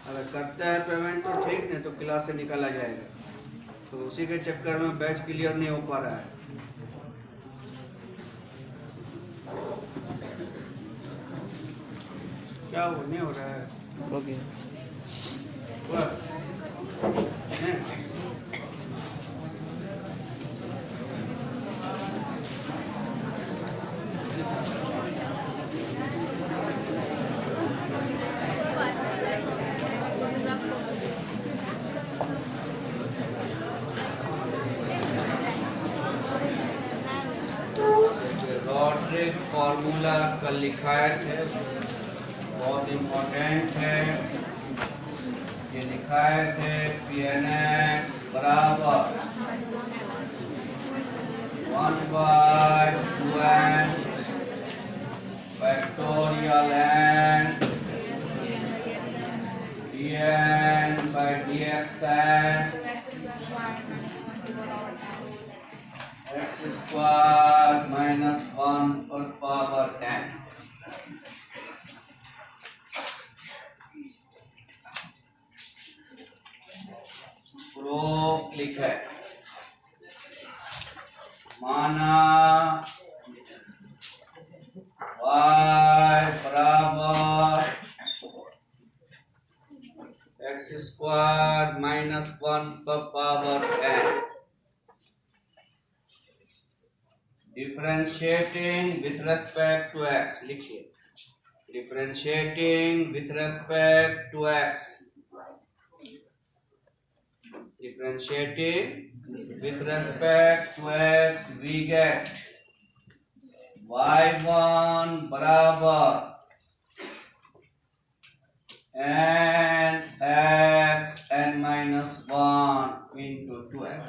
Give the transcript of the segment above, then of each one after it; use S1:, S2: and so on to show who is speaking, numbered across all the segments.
S1: अगर करता है पेमेंट तो ठीक, नहीं तो क्लास से निकाला जाएगा। तो उसी के चक्कर में बैच क्लियर नहीं हो पा रहा है। क्या हो नहीं हो रहा है?
S2: ओके।
S1: हुआ? नहीं? रॉड्रिक फॉर्मूला कल लिखाए थे, बहुत इम्पोर्टेंट है। ये लिखाए थे Pnx बराबर 1/2n factorial n dn by dxn x square minus 1 पर पावर n। प्रूफ लिखे, माना y बराबर x स्क्वायर माइनस 1 पर power n, differentiating with respect to x। लिखिए, differentiating with respect to x, differentiating with respect to x, we get y1 बराबर n x n minus 1 into 2x।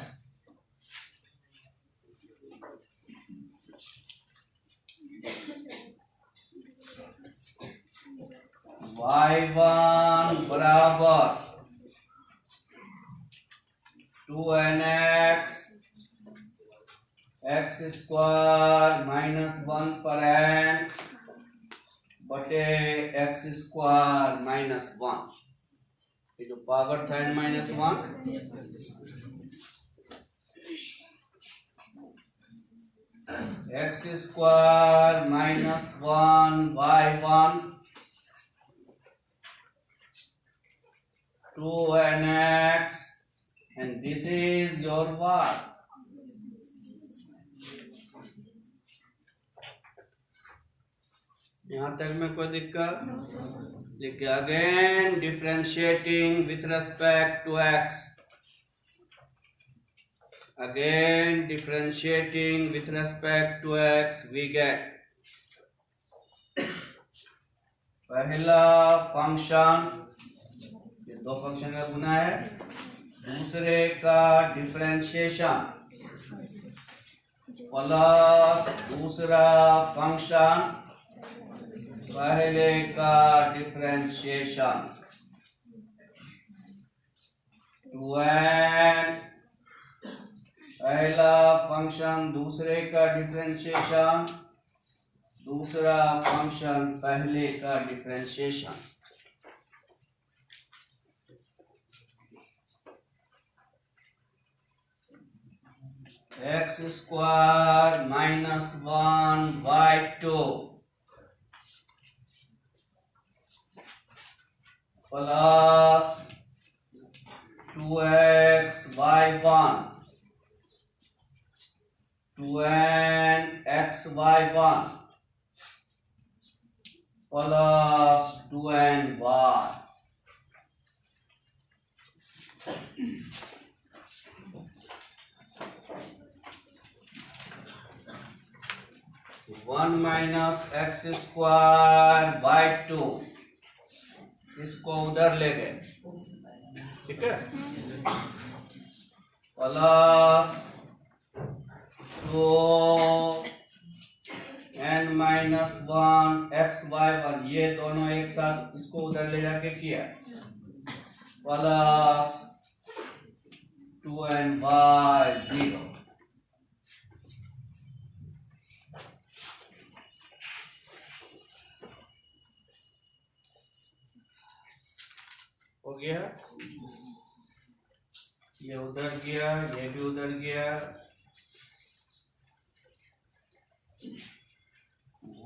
S1: y1 बराबर 2nx x square minus 1 पर n बटे x square minus 1, ये जो power था n minus 1, x square minus 1 y1 2nx and this is your y। यहाँ तक में कोई दिक्कत? देखिए, again differentiating with respect to x, again differentiating with respect to x, we get पहला फंक्शन, ये दो फंक्शन का गुना है, दूसरे का डिफरेंशिएशन प्लस दूसरा फंक्शन पहले का डिफरेंशिएशन, 2n पहला फंक्शन दूसरे का डिफरेंशिएशन, दूसरा फंक्शन पहले का differentiation. x square minus 1 y2 plus 2x y1 2n x y1 plus 2n y। One minus x square by 2, इसको उधर ले गए, ठीक है, plus 2n minus 1 X Y 1, ये दोनों एक साथ इसको उधर ले जाके किया, प्लस 2n बाई 0। हो गया, ये उधर गया, ये भी उधर गया।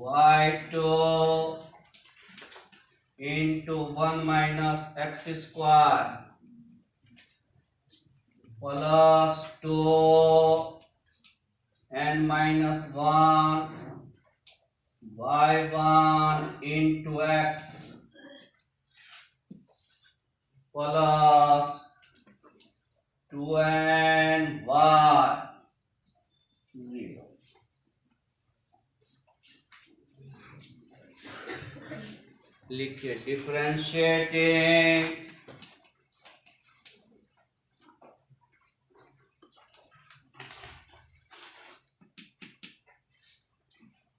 S1: y2 into 1 minus x square plus 2 n minus 1 y1 into x plus 2n y 0। लिखिए differentiating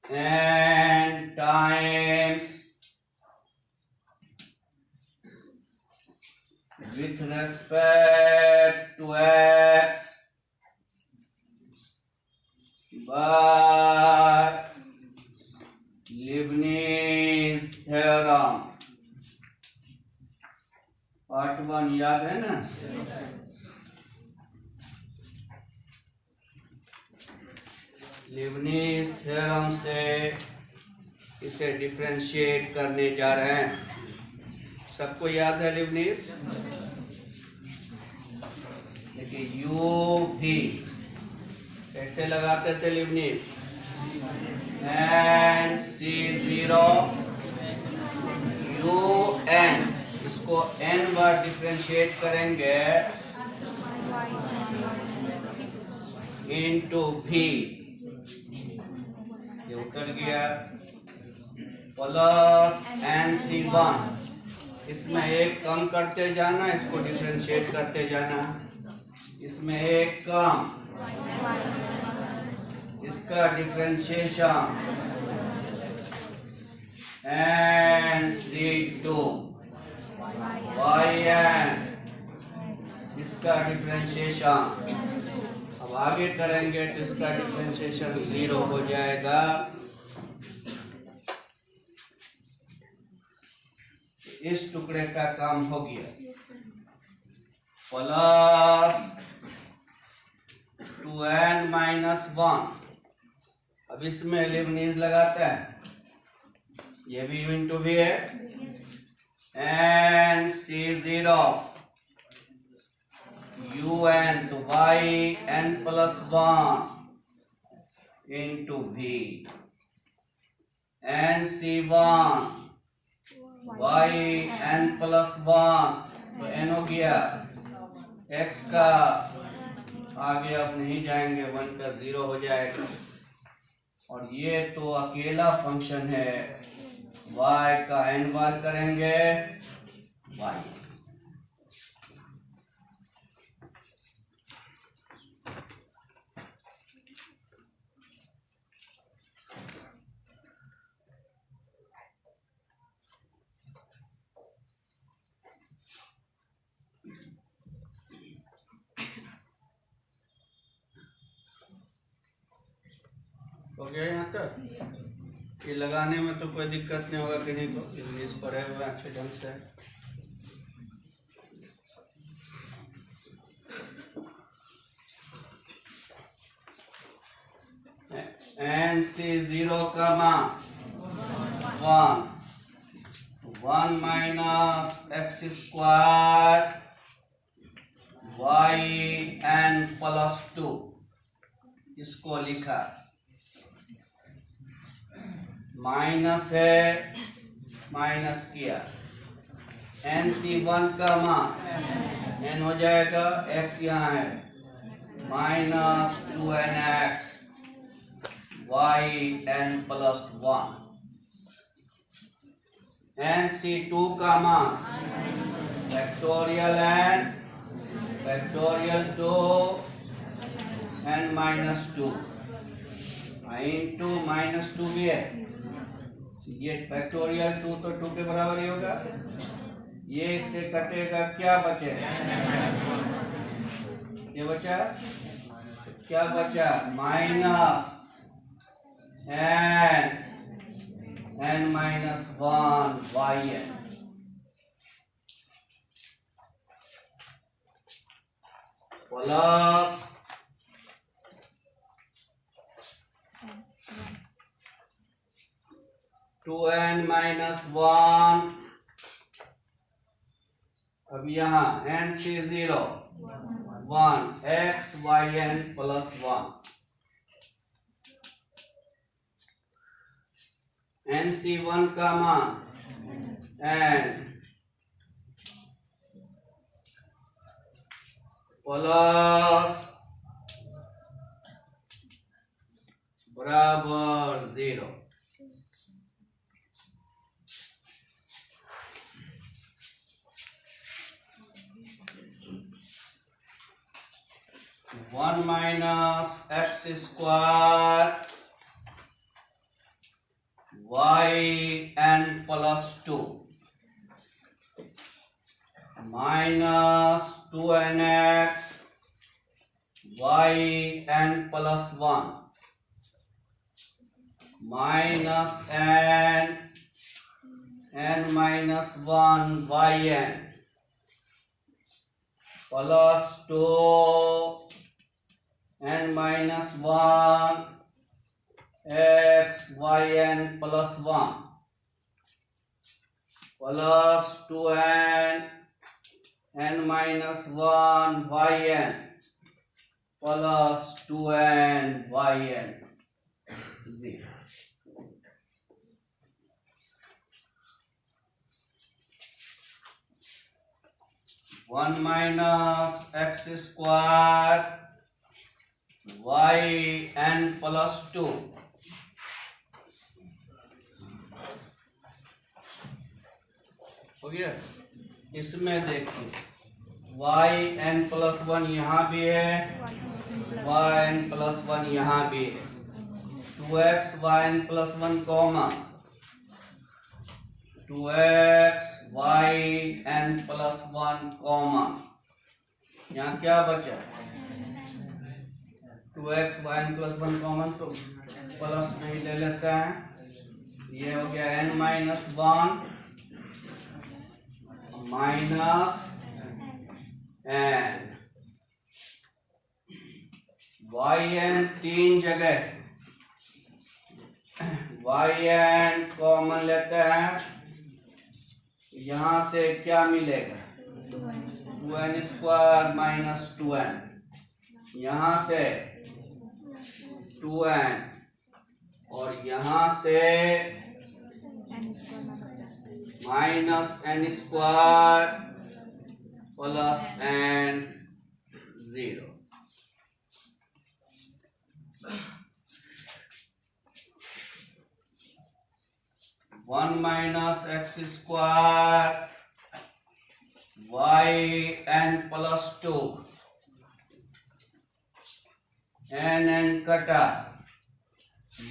S1: n times with respect to x by Leibniz theorem। Part 1 याद है ना? लीबनिज थ्योरम से इसे डिफरेंशिएट करने जा रहे हैं। सबको याद है लीबनिज? देखिए यू भी कैसे लगाते थे Leibniz? N C 0 U N, इसको n बार डिफरेंशिएट करेंगे इनटू v, ये उतर गया, प्लस NC1, इसमें एक कम करते जाना, इसको डिफरेंशिएट करते जाना, इसमें एक कम, इसका डिफरेंशिएशन NC2 yn, इसका डिफरेंशिएशन, अब आगे करेंगे तो इसका डिफरेंशिएशन 0 हो जाएगा। इस टुकड़े का काम हो गया। प्लस 2n माइनस 1, अब इसमें लीबनिज लगाते हैं, ये भी u इंटू वी है, एन सी 0 un तो y n plus 1 into v, N C 1 y n plus 1 तो n हो गया, x का आगे अब नहीं जाएंगे, 1 का 0 हो जाएगा। और ये तो अकेला फंक्शन है, y का n बार करेंगे y, हो गया यहाँ तक। ये लगाने में तो कोई दिक्कत नहीं होगा, कि नहीं तो इंग्लिश पढ़े हुए अच्छे ढंग से। एन सी 0 का मान 1 minus x square y n plus 2, इसको लिखा, माइनस है, माइनस किया, NC1 का मान n हो जाएगा, x यहाँ है, minus 2nx y n plus 1, NC2 का मान factorial n factorial 2 n minus 2 into minus 2 भी है, ये फैक्टोरियल 2 तो 2 के बराबर ही होगा, ये इससे कटेगा, क्या बचेगा, ये बचा, क्या बचा, minus n minus 1 y n, plus two N minus one. अब यहाँ N C 0 1 X Y N plus 1 N C 1 का मान एन प्लस बराबर 0। One minus x square Y N plus 2 minus 2nx Y N plus 1 minus N minus 1 Y N plus 2 N minus 1 X Y N plus 1 plus 2n N minus 1 Y N plus 2n Y N 0। One minus x square Y N plus 2 हो गया। इसमें देखिए Y N plus 1 यहाँ भी है, Y N plus 1 यहाँ भी है। 2x Y N plus 1 common 2x Y N plus 1 common. यहाँ क्या बचा 2x Y N plus 1 common, तो प्लस में ही ले लेते हैं। ये हो गया n minus 1 minus N Y N 3 जगह वाई एन कॉमन लेते हैं। यहां से क्या मिलेगा 2n स्क्वायर माइनस 2n, यहां से 2n और यहां से minus n square plus n 0। One minus x square Y N plus 2 n कटा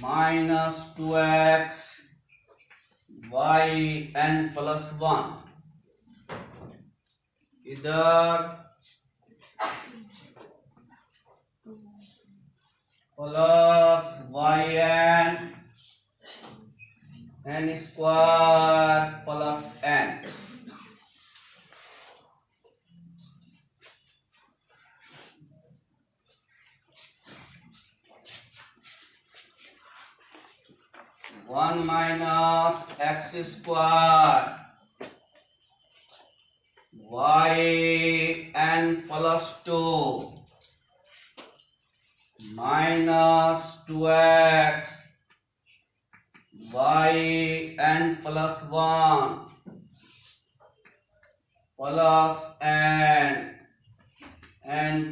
S1: minus 2x Y N plus 1 इधर plus y n square plus n। One minus x square Y N plus 2 minus 2x Y N plus 1 plus n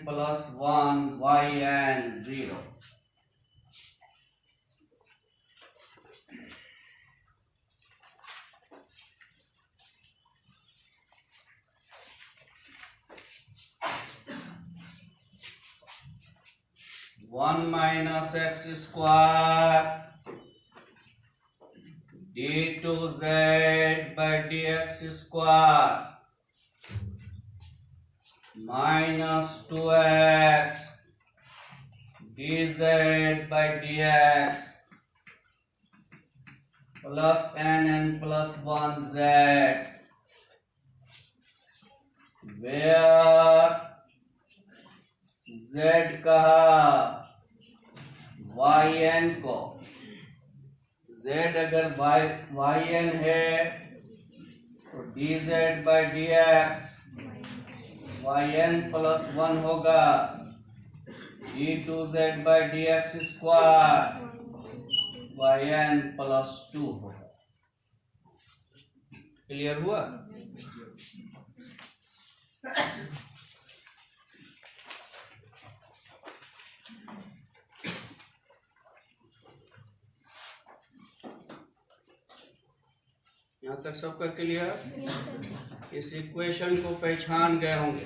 S1: plus 1 Y N 0। One minus x square d2z by dx square minus 2x dz by dx plus n plus 1z where z कहा yn को, z अगर yn है तो dz by dx yn plus 1 होगा, d2z by dx square yn plus 2 होगा। Clear हुआ? यहाँ तक सबका क्लियर? इस इक्वेशन को पहचान गए होंगे,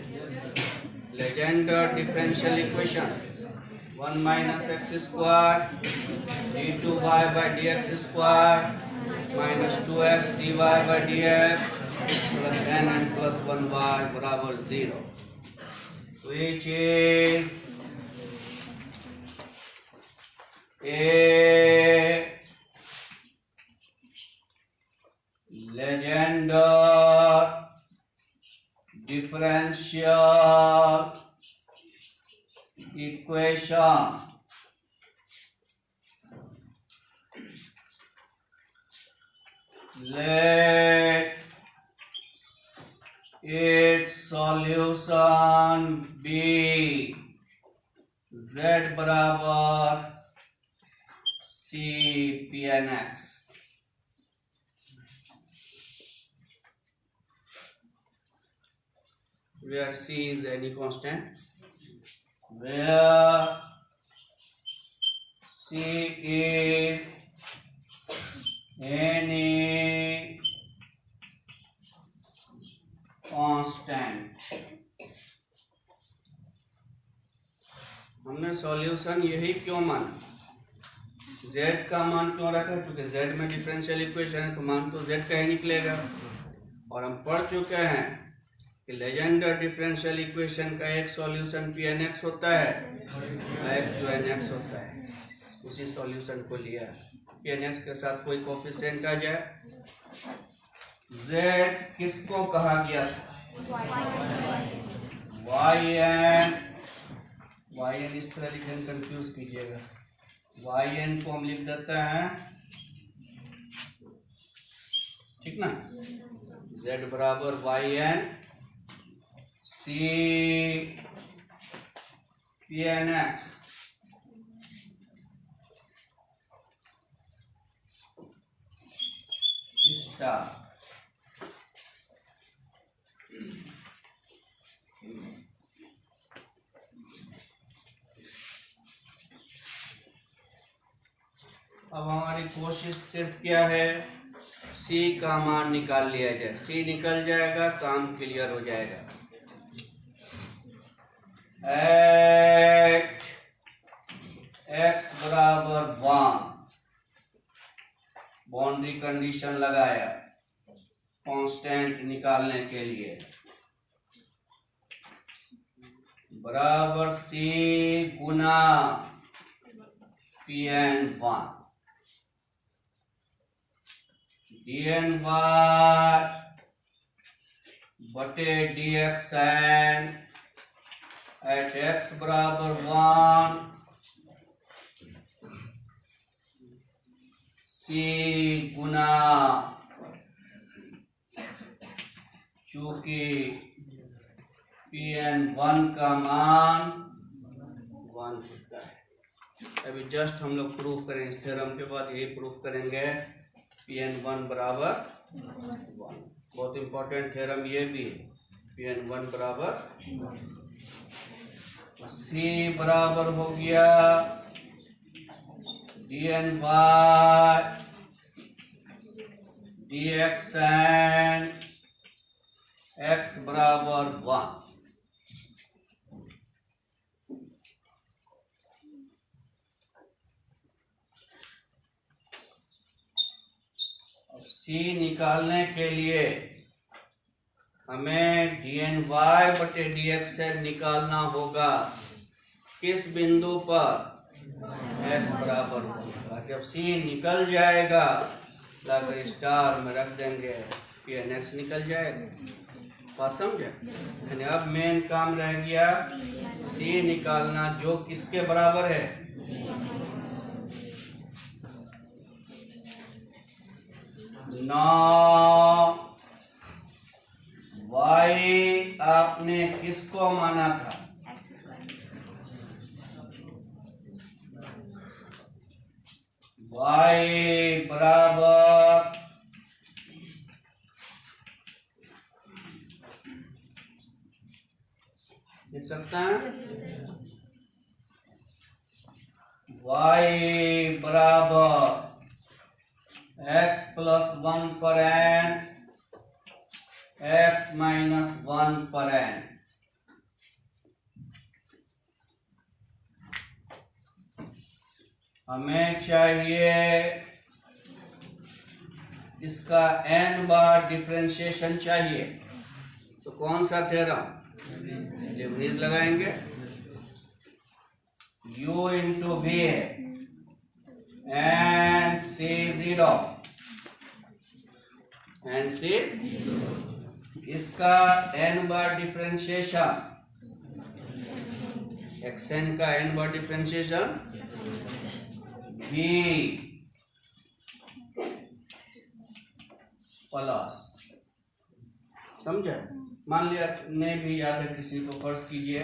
S1: Legender differential equation 1 minus x square d2y by dx square minus 2x dy by dx plus n plus 1y बराबर 0, which is a Legendre differential equation. Let its solution be z बराबर c pnx, where c is any constant, where c is any constant. हमने solution यही क्यों माना, z का मान क्यों रखा, क्योंकि z में डिफरेंशियल इक्वेशन है तो मान तो z का ही निकलेगा। और हम पढ़ चुके हैं कि लेजेंडर डिफरेंशियल इक्वेशन का एक सॉल्यूशन pnx होता है, एक qnx होता है। उसी सॉल्यूशन को लिया, pnx के साथ कोई कोफिशिएंट आ जाए। z किसको कहा गया था, yn इस तरह लिखें, कंफ्यूज कीजिएगा। yn को हम लिख देते हैं, ठीक ना, z बराबर yn c pnx स्टार। अब हमारी कोशिश सिर्फ क्या है, c का मान निकाल लिया जाए। c निकल जाएगा, काम क्लियर हो जाएगा। एट x बराबर 1 बाउंड्री कंडीशन लगाया कांस्टेंट निकालने के लिए, बराबर c गुना pn1 dny बटे dxn एट x बराबर 1 c गुना, चूंकि pn1 का मान 1 होता है। अभी जस्ट हम लोग प्रूफ करें, इस थ्योरम के बाद यही प्रूफ करेंगे, pn1 बराबर 1। बहुत इंपॉर्टेंट थ्योरम ये भी है, pn1 बराबर, c बराबर हो गया dny dxn x बराबर 1। अब c निकालने के लिए हमें dny बटे dxn निकालना होगा। किस बिंदु पर, x बराबर होगा। जब c निकल जाएगा लाकर स्टार में रख देंगे, pnx निकल जाएगा। बात समझे? यानी अब मेन काम रह गया सी निकालना, जो किसके बराबर है? 9 y आपने किसको माना था? y बराबर लिख सकते हैं y बराबर x प्लस 1 पर n x माइनस 1 पर n। हमें चाहिए इसका n बार डिफरेंशिएशन चाहिए, तो कौन सा थ्योरम? लीबनिज़ लगाएंगे। u इंटू v है एन सी 0 एन सी, इसका n बार डिफरेंशिएशन xn का n बार डिफरेंशिएशन v प्लस, समझे? मान लिया नहीं भी याद है किसी को, फर्ज कीजिए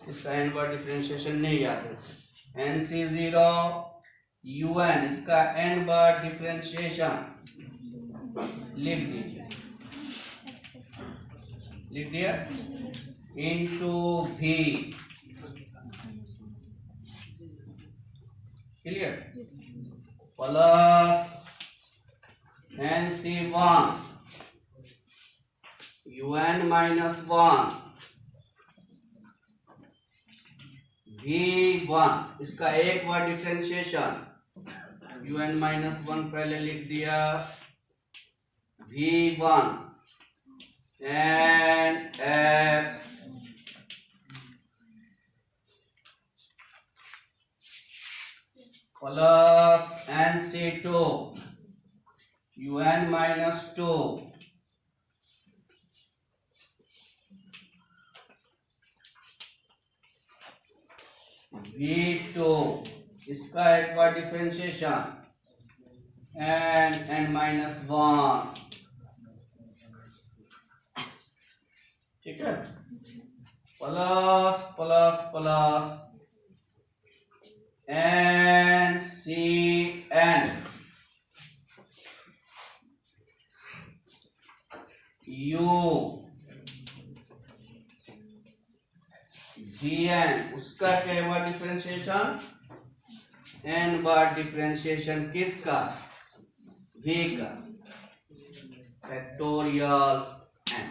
S1: इसका n बार डिफरेंशिएशन नहीं याद है, एन सी 0 un, इसका n बार डिफरेंशिएशन लिख दीजिए, लिख दिया, into v, clear, plus N C 1 un minus 1 v1, इसका एक बार डिफरेंशिएशन un माइनस 1 पहले लिख दिया, v1 and x plus nc2 un minus 2 v2, इसका एक बार डिफरेंशिएशन n माइनस 1, ठीक है, plus plus plus N C N U V N, उसका क्या बार डिफरेंशिएशन? n बार डिफरेंशिएशन किसका? v का, फैक्टोरियल n।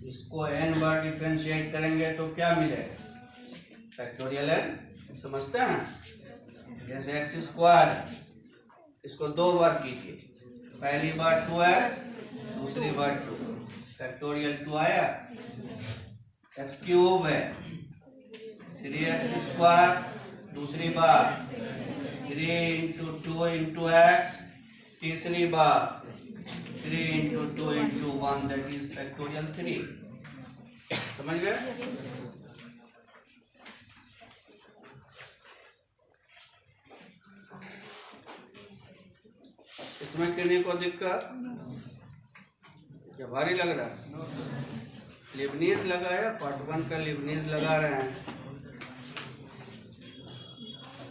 S1: इसको n बार डिफरेंशिएट करेंगे तो क्या मिलेगा? फैक्टोरियल n, समझते हैं? जैसे एक्स स्क्वायर, इसको 2 बार कीजिए, पहली बार 2x, दूसरी बार 2, फैक्टोरियल 2 आया। एक्स क्यूब है 3x स्क्वायर, दूसरी बार 3 इंटू 2 इंटू एक्स, तीसरी बार 3 into 2 into 1, that is factorial 3। समझ गए? इसमें किन्हीं को दिक्कत? क्या भारी लग रहा है? लीबनिज़ लगाया, पार्ट 1 का लीबनिज़ लगा रहे हैं,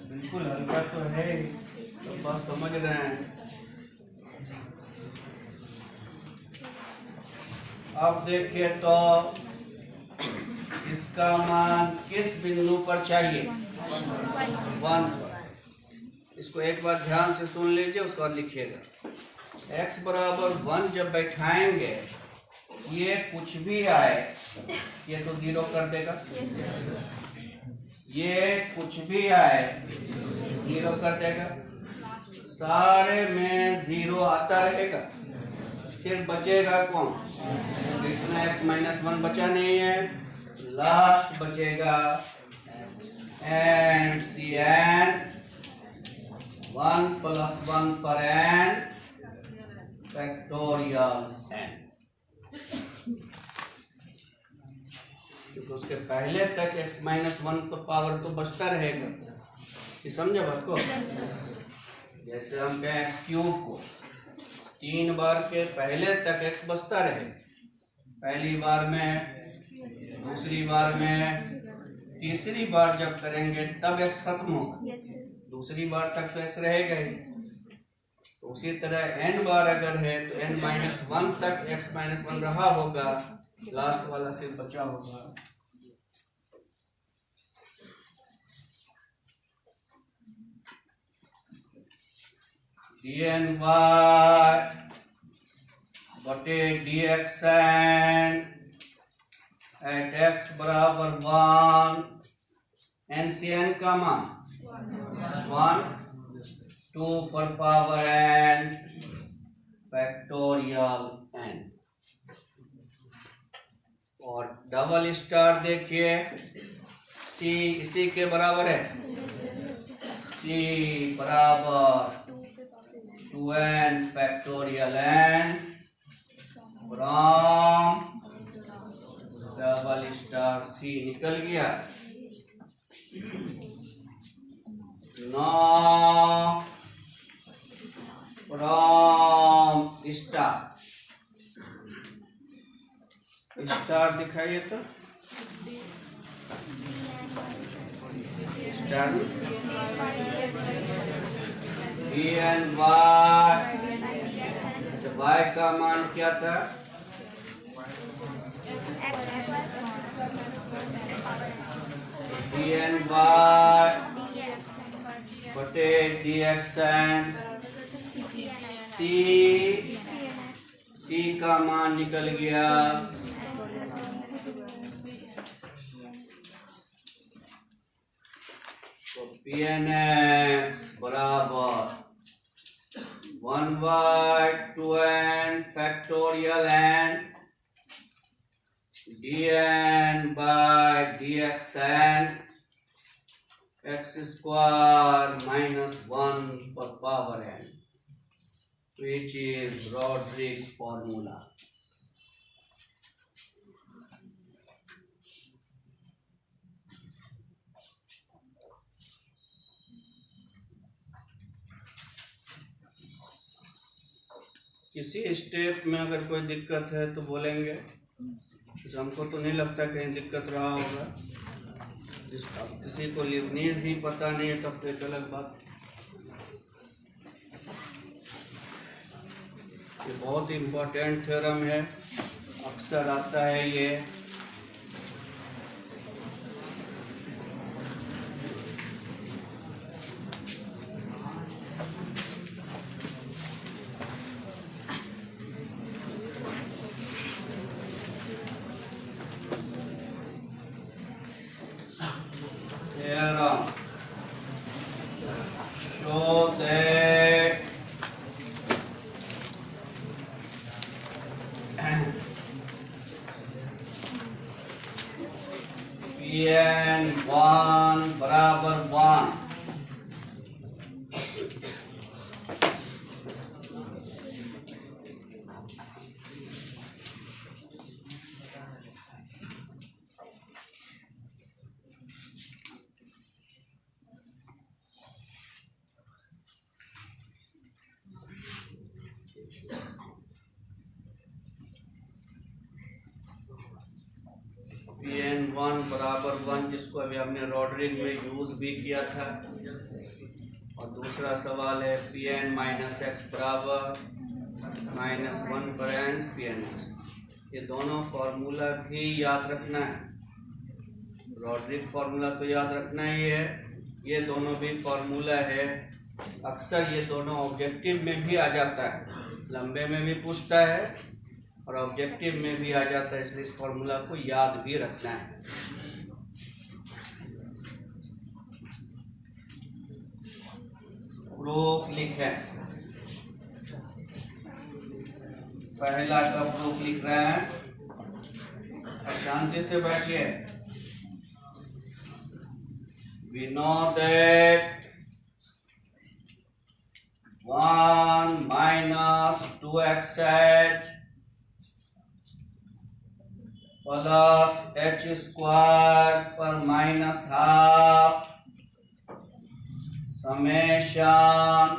S1: बिल्कुल हल्का तो है, सब बात समझ रहे हैं। अब देखिए तो इसका मान किस बिंदु पर चाहिए? 1 पर। इसको एक बार ध्यान से सुन लीजिए, उसके बाद लिखिएगा। x बराबर 1 जब बैठाएंगे, ये कुछ भी आए ये तो 0 कर देगा, ये कुछ भी आए 0 कर देगा, सारे में 0 आता रहेगा, सिर्फ बचेगा कौन? इसमें x माइनस 1 बचा नहीं है, लास्ट बचेगा एन सी एन 1 + 1 पर एन फैक्टोरियल एन, क्योंकि उसके पहले तक x - 1 तो पावर तो बचता रहेगा। ये समझे बात को? जैसे हम कहें x³ को 3 बार के पहले तक x बचता रहे, पहली बार में, दूसरी बार में, तीसरी बार जब करेंगे तब x खत्म होगा, दूसरी बार तक तो x रहेगा ही। तो उसी तरह n बार अगर है तो n - 1 तक x - 1 रहा होगा, लास्ट वाला सिर्फ बचा होगा। dny बटे dxn एट x बराबर 1, NCN का मान 1, 2 पर पावर n फैक्टोरियल n। और डबल स्टार देखिए c इसी के बराबर है, c बराबर 2n factorial n from double star c निकल गया। नो फ्रॉम स्टार, स्टार दिखाइए तो स्टार y का मान क्या था? dny बटे dxn, c का मान निकल गया तो pnx बराबर 1/2n factorial n dn by dxn x² -1 per power n, which is Rodrigues formula. किसी स्टेप में अगर कोई दिक्कत है तो बोलेंगे, हमको तो नहीं लगता कहीं दिक्कत रहा होगा। किसी को लिबनीज ही पता नहीं है तब तो एक अलग बात। ये बहुत इम्पोर्टेंट थ्योरम है, अक्सर आता है ये। Show that Pn1 बराबर 1, Pn1 बराबर 1 जिसको अभी हमने रॉड्रिग में यूज भी किया था। और दूसरा सवाल है Pn - x बराबर -1 पर n Pnx। ये दोनों फॉर्मूला भी याद रखना है, रॉड्रिग फॉर्मूला तो याद रखना ही है, ये दोनों भी फॉर्मूला है। अक्सर ये दोनों ऑब्जेक्टिव में भी आ जाता है, लंबे में भी पूछता है और ऑब्जेक्टिव में भी आ जाता है, इसलिए इस फॉर्मूला को याद भी रखना है। प्रूफ लिखें, पहला का प्रूफ लिख रहे हैं, शांति से बैठिए। we know that 1 minus 2xh plus h square per minus half summation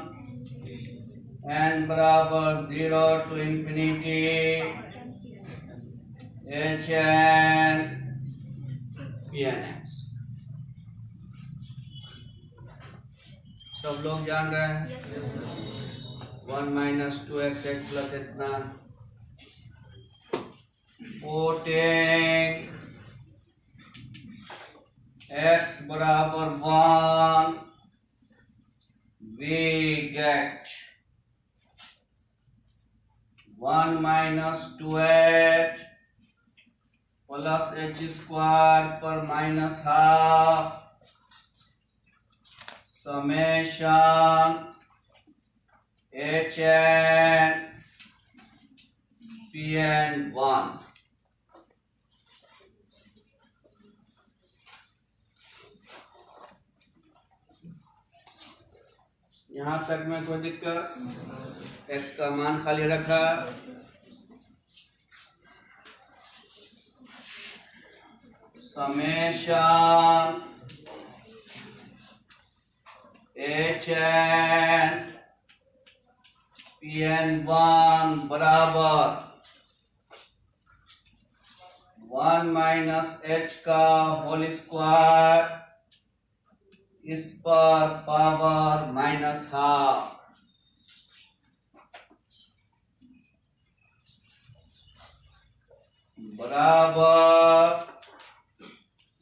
S1: n बराबर 0 to infinity h n p n x। सब लोग जान रहे हैं? 1 minus 2xh plus इतना putting x बराबर 1 we get 1 minus 2h plus h square per minus half summation h n p n 1। यहाँ तक में कोई दिक्कत? x का मान खाली रखा। Summation h n p n 1 बराबर 1 माइनस h का होल स्क्वायर इस पर पावर माइनस हाफ बराबर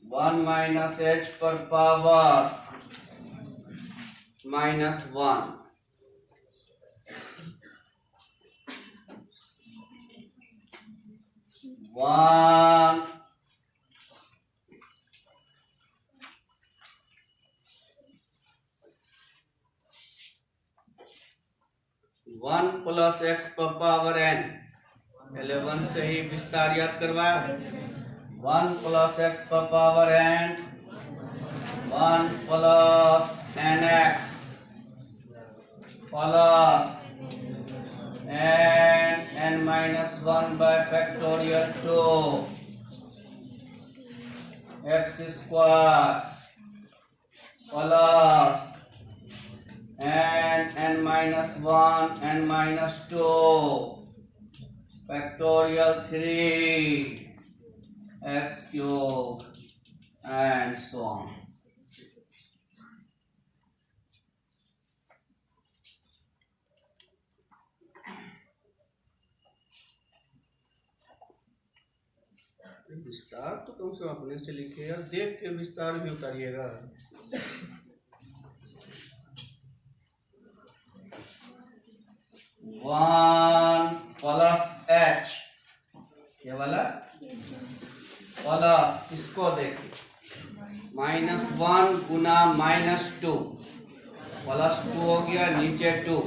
S1: 1 माइनस h पर पावर माइनस 1। 1 1 प्लस x पर पावर n 11 से ही विस्तार याद करवाया। 1 प्लस x पर power n 1 plus nx plus n minus 1 by factorial 2 x square plus n minus 1 n minus 2 factorial 3 x cube and so on। विस्तार तो कम से कम अपने से लिखे यार, देख के विस्तार भी उतारिएगा। 1 प्लस h ये वाला प्लस इसको देखिए -1 गुना -2 प्लस 2 हो गया, नीचे 2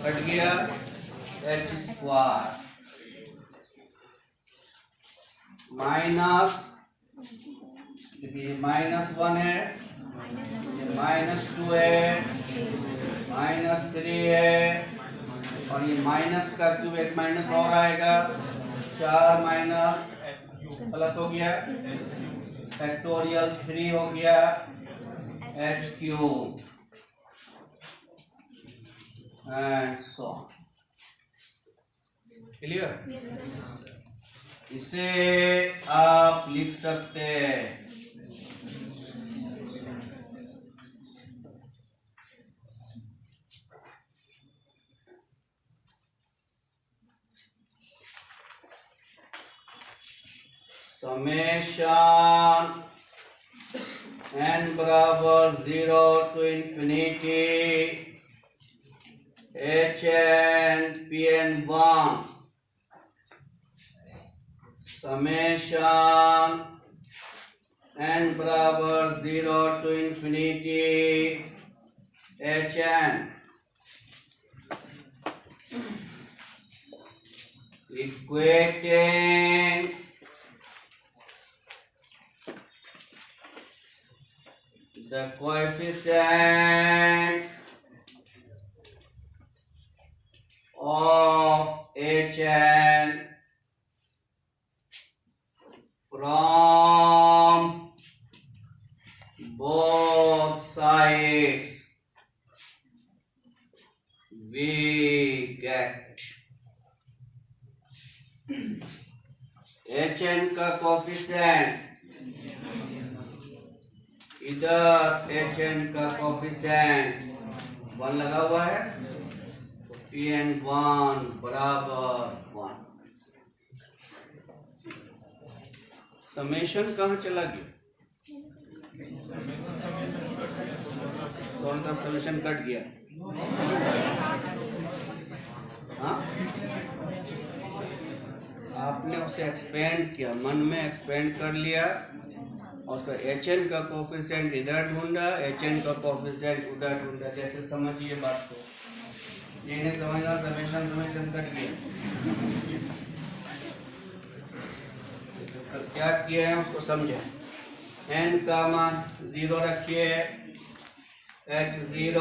S1: कट गया h स्क्वायर माइनस देखिए -1 है, -2 है, -3 है और ये माइनस का क्यूब एक माइनस और आएगा 4 माइनस प्लस हो गया फैक्टोरियल 3 हो गया h cube and so clear. इसे आप लिख सकते हैं समेशन n बराबर 0 to infinity h n p n 1 summation n बराबर 0 to infinity h n equating the coefficient of Hn from both sides we get Hn का कोफिशिएंट, इधर Hn का कोफिशिएंट 1 लगा हुआ है, तो Pn1 बराबर 1। समेशन कहाँ चला गया? कौन सा समेशन कट गया? हाँ, आपने उसे एक्सपेंड किया, मन में एक्सपेंड कर लिया और उसका Hn का कोफिशिएंट इधर ढूंढा, Hn का कोफिशिएंट उधर ढूंढा। जैसे समझिए बात को, ये नहीं समझना समेशन कट गया। तो क्या किया है उसको समझे। n का मान 0 रखिए, h0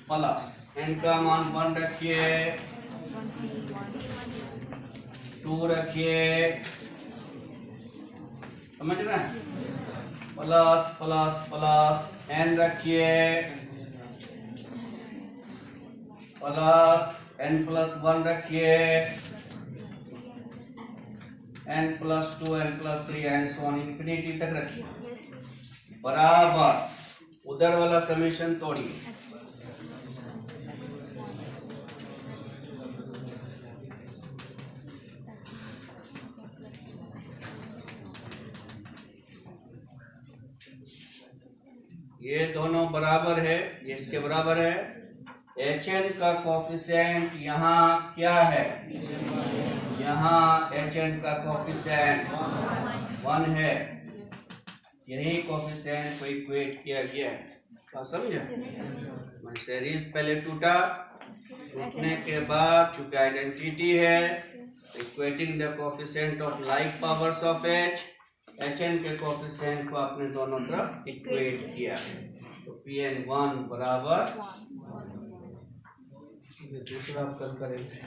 S1: प्लस n का मान 1 रखिए, 2 रखिए, समझ रहे हैं, प्लस प्लस प्लस n रखिए, प्लस n प्लस 1 रखिए, n plus 2 n plus 3 and so on infinity तक रखिए, बराबर उधर वाला समेशन तोड़िए। ये दोनों बराबर है, ये इसके बराबर है। Hn का कोफिशिएंट यहाँ क्या है? यहाँ Hn का कोफिशिएंट 1 है, यही कोफिशिएंट को इक्वेट किया गया है। समझे? सीरीज पहले टूटा, टूटने के बाद चूंकि आइडेंटिटी है, equating the coefficient of like powers of Hn के कोफिशिएंट को आपने दोनों तरफ इक्वेट किया, तो Pn1 बराबर, दूसरा आप कल करेंगे।